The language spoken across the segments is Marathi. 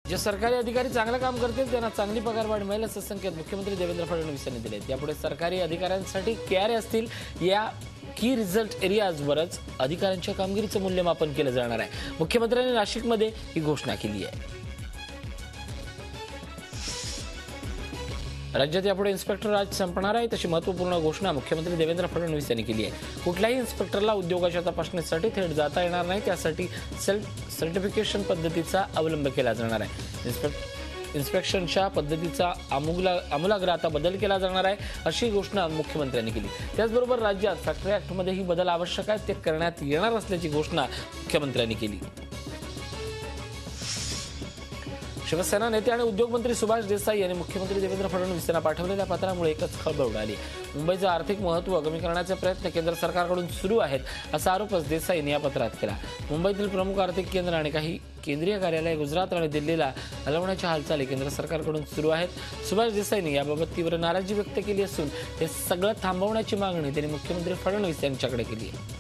जे सरकारी अधिकारी चांगलं काम करतील त्यांना चांगली पगारवाढ मिळेल असं संकेत मुख्यमंत्री देवेंद्र फडणवीस यांनी दिले. यापुढे सरकारी अधिकाऱ्यांसाठी KRA असतील या की रिझल्ट एरियाजवरच अधिकाऱ्यांच्या कामगिरीचं मूल्यमापन केलं जाणार आहे. मुख्यमंत्र्यांनी नाशिकमध्ये ही घोषणा केली आहे. राज्यात यापुढे इन्स्पेक्टर राज संपणार आहे तशी महत्त्वपूर्ण घोषणा मुख्यमंत्री देवेंद्र फडणवीस यांनी केली आहे. कुठल्याही इन्स्पेक्टरला उद्योगाच्या तपासणीसाठी थेट जाता येणार नाही. त्यासाठी सेल्फ सर्टिफिकेशन पद्धतीचा अवलंब केला जाणार आहे. इन्स्पेक्शनच्या पद्धतीचा आमूलाग्र आता बदल केला जाणार आहे अशी घोषणा मुख्यमंत्र्यांनी केली. त्याचबरोबर राज्यात फॅक्टरी ऍक्टमध्ये ही बदल आवश्यक आहेत ते करण्यात येणार असल्याची घोषणा मुख्यमंत्र्यांनी केली. शिवसेना नेते आणि उद्योगमंत्री सुभाष देसाई यांनी मुख्यमंत्री देवेंद्र फडणवीस यांना पाठवलेल्या पत्रामुळे एकच खळबळ उडाली. मुंबईचं आर्थिक महत्त्व कमी करण्याचे प्रयत्न केंद्र सरकारकडून सुरू आहेत असा आरोपच देसाईंनी या पत्रात केला. मुंबईतील प्रमुख आर्थिक केंद्र आणि काही केंद्रीय कार्यालय गुजरात आणि दिल्लीला हलवण्याच्या हालचाली केंद्र सरकारकडून सुरू आहेत. सुभाष देसाईंनी याबाबत तीव्र नाराजी व्यक्त केली असून हे सगळं थांबवण्याची मागणी त्यांनी मुख्यमंत्री फडणवीस यांच्याकडे केली आहे.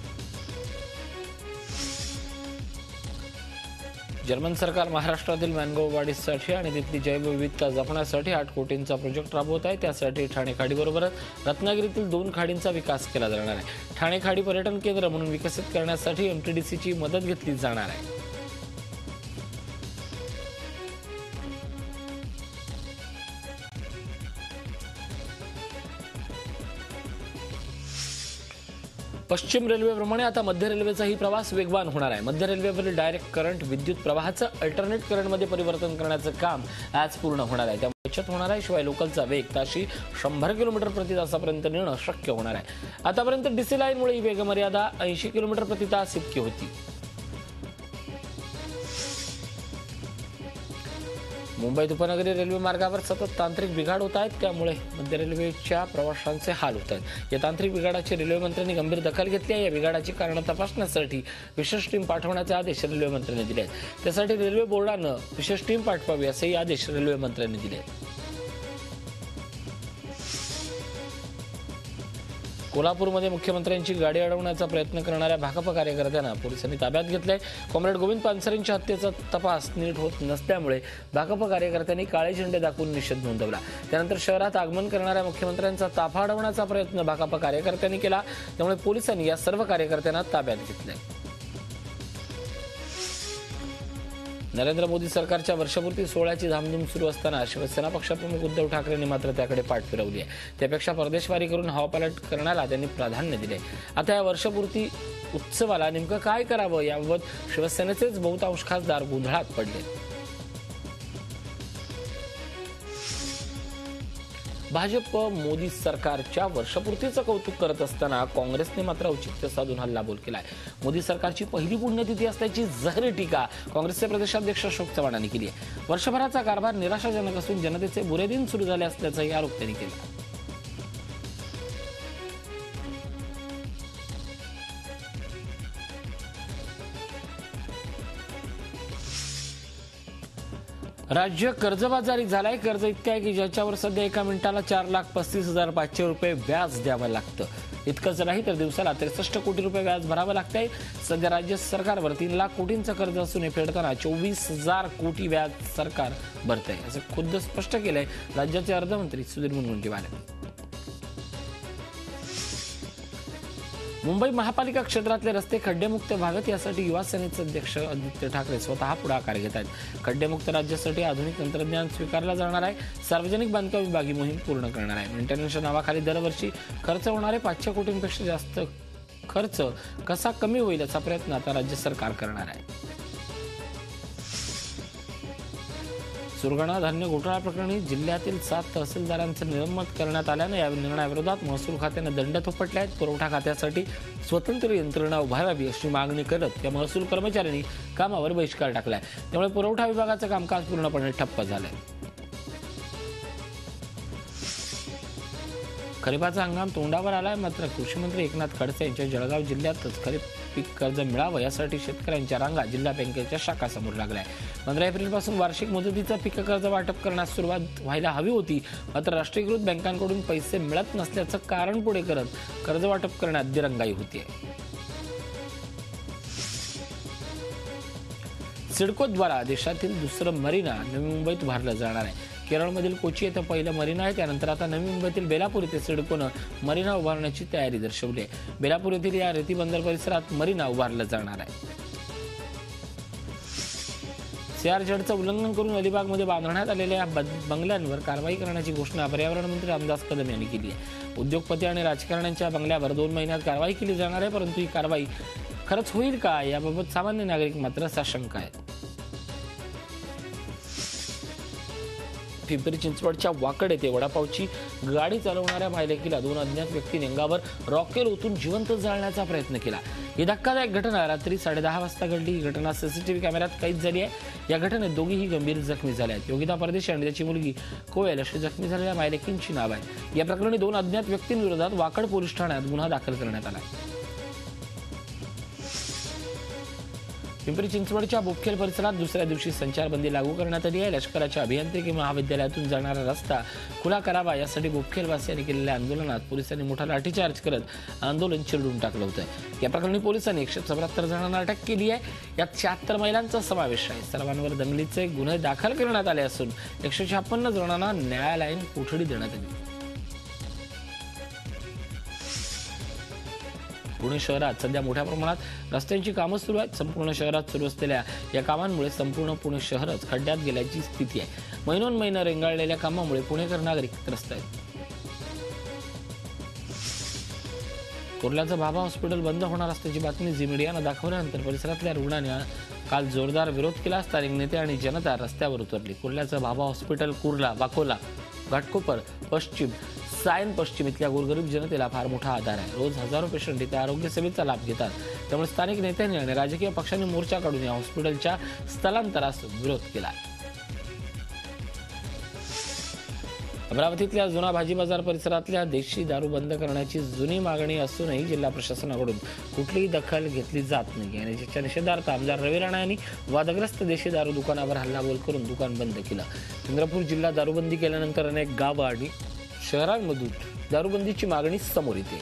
जर्मन सरकार महाराष्ट्रातील मॅनग्रोव्ह वाढीसाठी आणि तिथली जैवविविधता जपण्यासाठी 8 कोटींचा प्रोजेक्ट राबवत आहे. त्यासाठी ठाणे खाडीबरोबरच रत्नागिरीतील 2 खाडींचा विकास केला जाणार आहे. ठाणे खाडी पर्यटन केंद्र म्हणून विकसित करण्यासाठी MTDCची मदत घेतली जाणार आहे. पश्चिम रेल्वेप्रमाणे आता मध्य रेल्वेचाही प्रवास वेगवान होणार आहे. मध्य रेल्वेवरील डायरेक्ट करंट विद्युत प्रवाहाचं अल्टरनेट करंटमध्ये परिवर्तन करण्याचं काम आज पूर्ण होणार आहे. त्यामुळे बचत होणार आहे. शिवाय लोकलचा वेग ताशी 100 किलोमीटर प्रति तासापर्यंत नेणं शक्य होणार आहे. आतापर्यंत DC लाईनमुळे ही वेगमर्यादा 80 किलोमीटर प्रति तास इतकी होती. मुंबईत उपनगरी रेल्वे मार्गावर सतत तांत्रिक बिघाड होत आहेत. त्यामुळे मध्य रेल्वेच्या प्रवाशांचे हाल होत आहेत. या तांत्रिक बिघाडाची रेल्वेमंत्र्यांनी गंभीर दखल घेतली आहे. या बिघाडाची कारणं तपासण्यासाठी विशेष टीम पाठवण्याचे आदेश रेल्वेमंत्र्यांनी दिले आहेत. त्यासाठी रेल्वे बोर्डानं विशेष टीम पाठवावी असेही आदेश रेल्वेमंत्र्यांनी दिले आहेत. कोल्हापूरमध्ये मुख्यमंत्र्यांची गाडी अडवण्याचा प्रयत्न करणाऱ्या भाकप कार्यकर्त्यांना पोलिसांनी ताब्यात घेतलंय. कॉम्रेड गोविंद पानसरेंच्या हत्येचा तपास नीट होत नसल्यामुळे भाकप कार्यकर्त्यांनी काळे झेंडे दाखवून निषेध नोंदवला. त्यानंतर शहरात आगमन करणाऱ्या मुख्यमंत्र्यांचा ताफा अडवण्याचा प्रयत्न भाकप कार्यकर्त्यांनी केला. त्यामुळे पोलिसांनी या सर्व कार्यकर्त्यांना ताब्यात घेतलंय. नरेंद्र मोदी सरकारच्या वर्षपूर्ती सोहळ्याची धामधूम सुरू असताना शिवसेना पक्षप्रमुख उद्धव ठाकरेंनी मात्र त्याकडे पाठ फिरवली आहे. त्यापेक्षा परदेशवारी करून हवापालट करण्याला त्यांनी प्राधान्य दिले. आता या वर्षपूर्ती उत्सवाला नेमकं काय करावं याबाबत शिवसेनेचेच बहुतांश खासदार गोंधळात पडले. भाजप मोदी सरकारच्या वर्षपूर्तीचं कौतुक करत असताना काँग्रेसने मात्र औचित्य साधून हल्लाबोल केलाय. मोदी सरकारची पहिली पुण्यतिथी असल्याची जहरी टीका काँग्रेसचे प्रदेशाध्यक्ष अशोक चव्हाण यांनी केली आहे. वर्षभराचा कारभार निराशाजनक असून जनतेचे बुरे दिन सुरू झाले असल्याचाही आरोप त्यांनी केला. राज्य कर्जबाजारी झालाय. कर्ज इतकं आहे की ज्याच्यावर सध्या एका मिनिटाला 4,35,500 रुपये व्याज द्यावं लागतं. इतकंच नाही तर दिवसाला 63 कोटी रुपये व्याज भरावं लागतंय. सध्या राज्य सरकारवर 3 लाख कोटींचं कर्ज असून हे फेडताना 24,000 कोटी व्याज सरकार भरतंय असं खुद्द स्पष्ट केलंय राज्याचे अर्थमंत्री सुधीर मुनगंटीवार यांनी. मुंबई महापालिका क्षेत्रातले रस्ते खड्डेमुक्त व्हावेत यासाठी युवा सेनेचे अध्यक्ष आदित्य ठाकरे स्वतः पुढाकार घेत आहेत. खड्डेमुक्त राज्यासाठी आधुनिक तंत्रज्ञान स्वीकारलं जाणार आहे. सार्वजनिक बांधकाम विभाग ही मोहीम पूर्ण करणार आहे. मेंटेनन्सच्या नावाखाली दरवर्षी खर्च होणारे 500 कोटींपेक्षा जास्त खर्च कसा कमी होईल याचा प्रयत्न आता राज्य सरकार करणार आहे. सुरगाणा धान्य घोटाळा प्रकरणी जिल्ह्यातील 7 तहसीलदारांचं निलंबन करण्यात आल्यानं या निर्णयाविरोधात महसूल खात्याने दंड थोपटले आहेत. पुरवठा खात्यासाठी स्वतंत्र यंत्रणा उभारावी अशी मागणी करत या महसूल कर्मचाऱ्यांनी कामावर बहिष्कार टाकलाय. त्यामुळे पुरवठा विभागाचं कामकाज पूर्णपणे ठप्प झालंय. खरीपाचा हंगाम तोंडावर आलाय. मात्र कृषी मंत्री एकनाथ खडसे यांच्या जळगाव जिल्ह्यातच खरीप पीक कर्ज मिळावं यासाठी शेतकऱ्यांच्या रांगा जिल्हा बँकेच्या शाखासमोर लागल्या. 15 एप्रिलपासून वार्षिक मुदतीचं पीक कर्ज वाटप करण्यास सुरुवात व्हायला हवी होती. मात्र राष्ट्रीयकृत बँकांकडून पैसे मिळत नसल्याचं कारण पुढे करत कर्ज वाटप करण्यात दिरंगाई होतीये. सिडकोद्वारा देशातील दुसरं मरीना नवी मुंबईत उभारलं जाणार आहे. केरळमधील कोची येथे पहिलं मरीना आहे. त्यानंतर आता नवी मुंबईतील बेलापूर येथे सिडकोनं मरीना उभारण्याची तयारी दर्शवली आहे. बेलापूर येथील या रेती बंदर परिसरात मरीना उभारलं जाणार आहे. सीआरझेडचं उल्लंघन करून अलिबागमध्ये बांधण्यात आलेल्या बंगल्यांवर कारवाई करण्याची घोषणा पर्यावरण मंत्री रामदास कदम यांनी केली आहे. उद्योगपती आणि राजकारण्यांच्या बंगल्यावर 2 महिन्यात कारवाई केली जाणार आहे. परंतु ही कारवाई खरंच होईल का याबाबत सामान्य नागरिक मात्र साशंक आहेत. पिंपरी चिंचवडच्या वाकड येथे वडापावची गाडी चालवणाऱ्या मायलेकीला 2 अज्ञात व्यक्तींनी अंगावर रॉकेल ओतून जिवंत जाळण्याचा प्रयत्न केला. ही धक्कादायक घटना रात्री 10:30 वाजता घडली. ही घटना सीसीटीव्ही कॅमेऱ्यात कैद झाली आहे. या घटनेत दोघीही गंभीर जखमी झाले आहेत. योगिता परदेशी आणि त्याची मुलगी कोयल अशी जखमी झालेल्या मायलेकींची नाव आहेत. या प्रकरणी 2 अज्ञात व्यक्तींविरोधात वाकड पोलीस ठाण्यात गुन्हा दाखल करण्यात आला. पिंपरी चिंचवडच्या बोपखेल परिसरात दुसऱ्या दिवशी संचारबंदी लागू करण्यात आली आहे. लष्कराच्या अभियांत्रिकी महाविद्यालयातून जाणारा रस्ता खुला करावा यासाठी बोपखेलवासियांनी केलेल्या आंदोलनात पोलिसांनी मोठा लाठीचार्ज करत आंदोलन चिरडून टाकलं होतं. या प्रकरणी पोलिसांनी 174 जणांना अटक केली आहे. यात 76 महिलांचा समावेश आहे. सर्वांवर दंगलीचे गुन्हे दाखल करण्यात आले असून 156 जणांना न्यायालयीन कोठडी देण्यात आली. पुणे शहरात सध्या मोठ्या प्रमाणात रस्त्यांची कामं सुरू आहेत. संपूर्ण शहरात सुरू असलेल्या या कामांमुळे संपूर्ण पुणे शहरच खड्ड्यात गेल्याची स्थिती आहे. महिनोन्महिने रेंगाळलेल्या कामामुळे पुणेकर नागरिक त्रस्त आहेत. कुर्ल्याचं बाबा हॉस्पिटल बंद होणार असल्याची बातमी झी मीडियानं दाखवल्यानंतर परिसरातल्या रुग्णांनी काल जोरदार विरोध केला. स्थानिक नेते आणि जनता रस्त्यावर उतरली. कुर्ल्याचं बाबा हॉस्पिटल कुर्ला, वाकोला, घाटकोपर पश्चिम, सायन पश्चिम इथल्या गोरगरीब जनतेला फार मोठा आधार आहे. रोज हजारो पेशंट इथे आरोग्य सेवेचा लाभ घेतात. त्यामुळे स्थानिक नेत्यांनी आणि राजकीय पक्षांनी मोर्चा काढून या हॉस्पिटलच्या स्थलांतरास विरोध केला. अमरावतीतल्या जुना भाजी बाजार परिसरातल्या देशी दारू बंद करण्याची जुनी मागणी असूनही जिल्हा प्रशासनाकडून कुठलीही दखल घेतली जात नाही. आणि ज्याच्या निषेधार्थ आमदार रवी राणा यांनी वादग्रस्त देशी दारू दुकानावर हल्लाबोल करून दुकान बंद केलं. चंद्रपूर जिल्हा दारूबंदी केल्यानंतर अनेक गावं आणि शहरांमधून दारूबंदीची मागणी समोर येते.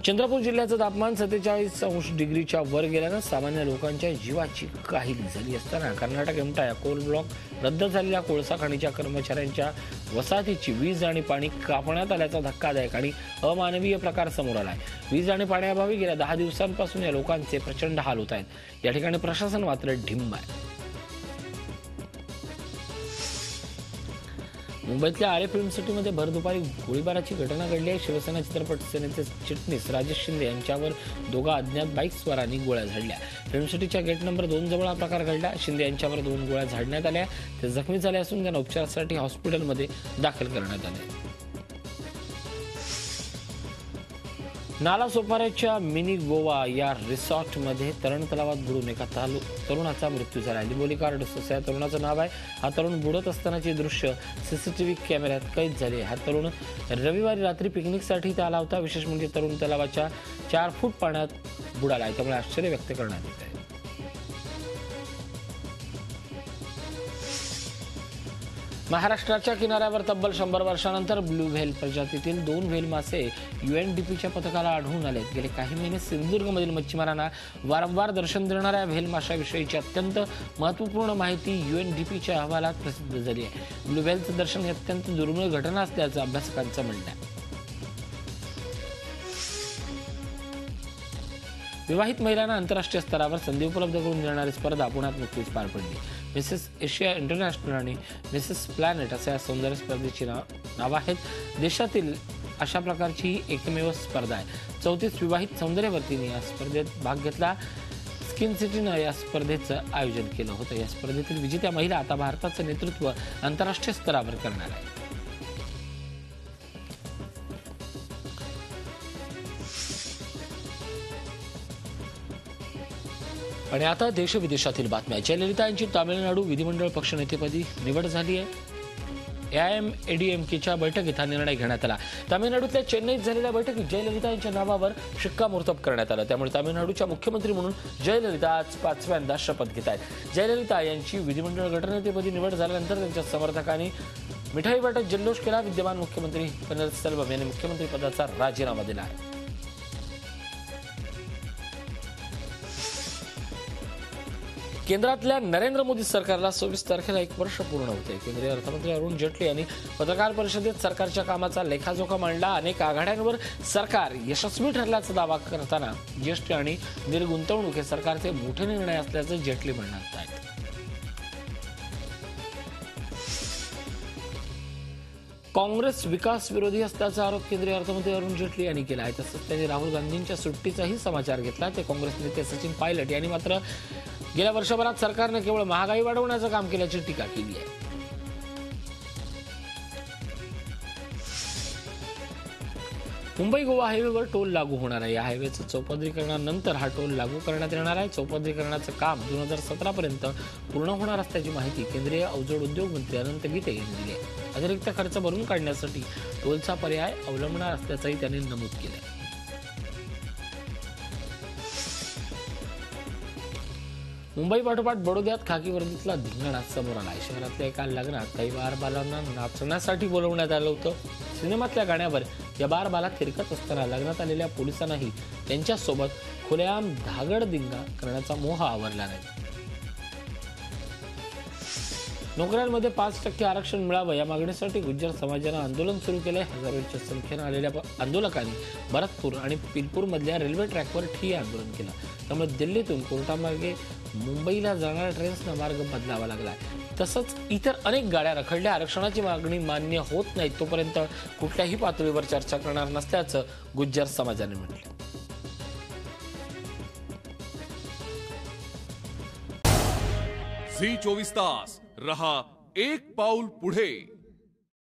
चंद्रपूर जिल्ह्याचं तापमान 47° वर गेल्यानं सामान्य लोकांच्या जीवाची काहिली झाली असताना कर्नाटक एमटा या कोल ब्लॉक रद्द झालेल्या कोळसा खाणीच्या कर्मचाऱ्यांच्या वसाहतीची वीज आणि पाणी कापण्यात आल्याचा धक्कादायक आणि अमानवीय प्रकार समोर आलाय. वीज आणि पाण्याअभावी गेल्या 10 दिवसांपासून या लोकांचे प्रचंड हाल होत आहेत. या ठिकाणी प्रशासन मात्र ढिम्म आहे. मुंबईतल्या आरे फिल्म सिटीमध्ये भर दुपारी गोळीबाराची घटना घडली आहे. शिवसेना चित्रपट सेनेचे चिटणीस राजेश शिंदे यांच्यावर 2 अज्ञात बाईक स्वारांनी गोळ्या झाडल्या. फिल्म सिटीच्या गेट नंबर 2 जवळ हा प्रकार घडला. शिंदे यांच्यावर 2 गोळ्या झाडण्यात आल्या. ते जखमी झाले असून त्यांना उपचारासाठी हॉस्पिटलमध्ये दाखल करण्यात आले. नालासोपाऱ्याच्या मिनी गोवा या रिसॉर्टमध्ये तरण तलावात बुडून एका तरुणाचा मृत्यू झाला. लिंबोली कार्डस असं या तरुणाचं नाव आहे. हा तरुण बुडत असतानाची दृश्य सीसीटीव्ही कॅमेऱ्यात कैद झाले. हा तरुण रविवारी रात्री पिकनिकसाठी इथे आला होता. विशेष म्हणजे तरुण तलावाच्या 4 फूट पाण्यात बुडाला आहे. त्यामुळे आश्चर्य व्यक्त करण्यात येत आहे. महाराष्ट्राच्या किनाऱ्यावर तब्बल 100 वर्षांनंतर ब्लू व्हेल प्रजातीतील 2 व्हेल मासे UNDPच्या पथकाला आढळून आले. गेले काही महिने सिंधुदुर्गमधील मच्छीमारांना वारंवार दर्शन देणाऱ्या व्हेल माशाविषयीची अत्यंत महत्त्वपूर्ण माहिती UNDPच्या अहवालात प्रसिद्ध झाली आहे. ब्लू व्हेलचं दर्शन ही अत्यंत दुर्मिळ घटना असल्याचं अभ्यासकांचं म्हणणं आहे. विवाहित महिलांना आंतरराष्ट्रीय स्तरावर संधी उपलब्ध करून देणारी स्पर्धा पुण्यात नुकतीच पार पडली. मिसेस एशिया इंटरनॅशनल आणि मिसेस प्लॅनेट अशा या सौंदर्य स्पर्धेची नावं आहेत. देशातील अशा प्रकारची ही एकमेव स्पर्धा आहे. 34 विवाहित सौंदर्यवतींनी या स्पर्धेत भाग घेतला. स्किन सिटीनं या स्पर्धेचं आयोजन केलं होतं. या स्पर्धेतील विजेत्या महिला आता भारताचं नेतृत्व आंतरराष्ट्रीय स्तरावर करणार आहे. आणि आता देशविदेशातील बातम्या. जयललिता यांची तामिळनाडू विधिमंडळ पक्षनेतेपदी निवड झाली आहे. AIMADMKच्या बैठकीत हा निर्णय घेण्यात आला. तामिळनाडूतल्या चेन्नईत झालेल्या बैठकीत जयललिता यांच्या नावावर शिक्कामोर्तब करण्यात आलं. त्यामुळे तामिळनाडूच्या मुख्यमंत्री म्हणून जयललिता आज 5व्यांदा शपथ घेत आहेत. जयललिता यांची विधिमंडळ गटनेतेपदी निवड झाल्यानंतर त्यांच्या समर्थकांनी मिठाई वाटत जल्लोष केला. विद्यमान मुख्यमंत्री पन्नीरसेल्वम यांनी मुख्यमंत्री पदाचा राजीनामा दिला आहे. केंद्रातल्या नरेंद्र मोदी सरकारला 26 तारखेला 1 वर्ष पूर्ण होते। केंद्रीय अर्थमंत्री अरुण जेटली यांनी पत्रकार परिषदेत सरकारच्या कामाचा लेखाजोखा मांडला। अनेक आघाड्यांवर सरकार यशस्वी ठरल्याचा दावा करताना जीएसटी आणि निर्गुंतवणूक हे सरकारचे मोठे निर्णय असल्याचं जेटली म्हणत आहेत। काँग्रेस विकास विरोधी असल्याचा आरोप केंद्रीय अर्थमंत्री अरुण जेटली यांनी केला आहे। तसंच त्यांनी राहुल गांधींच्या सुट्टीचाही समाचार घेतला। ते काँग्रेस नेते सचिन पायलट यांनी मात्र गेल्या वर्षभरात सरकारने केवळ महागाई वाढवण्याचं काम केल्याची टीका केली आहे। मुंबई गोवा हायवेवर टोल लागू होणार आहे। या हायवेचं चौपदरीकरणानंतर हा टोल लागू करण्यात येणार आहे। चौपदरीकरणाचं काम 2017 पर्यंत पूर्ण होणार असल्याची माहिती केंद्रीय अवजड उद्योग मंत्री अनंत गीते यांनी दिली आहे। अतिरिक्त खर्च भरून काढण्यासाठी टोलचा पर्याय अवलंबणार असल्याचंही त्यांनी नमूद केलं। मुंबई पाठोपाठ बडोद्यात खाकी वर्दीतला धिंगाणा समोर आला आहे। शहरातल्या एका लग्नात काही बारबालांना नाचण्यासाठी बोलवण्यात आलं होतं। सिनेमातल्या गाण्यावर या बारबाला थिरकत असताना लग्नात आलेल्या पोलिसांनाही त्यांच्यासोबत खुलेआम धागडधिंगा करण्याचा मोह आवरला नाही। नोकऱ्यांमध्ये 5% आरक्षण मिळावं या मागणीसाठी गुज्जर समाजानं आंदोलन सुरू केलंय। हजारोच्या संख्येनं आलेल्या आंदोलकांनी भरतपूर आणि पिलपूर मधल्या रेल्वे ट्रॅकवर ठिय्या आंदोलन केलं। त्यामुळे दिल्लीतून कोर्टामार्गे मुंबईला जाणाऱ्या ट्रेन्सना मार्ग बदलावा लागला। तसंच इतर अनेक गाड्या रखडल्या। आरक्षणाची मागणी मान्य होत नाही तोपर्यंत कुठल्याही पातळीवर चर्चा करणार नसल्याचं गुज्जर समाजाने म्हटलं। झी 24 तास रहा एक पाऊल पुढे।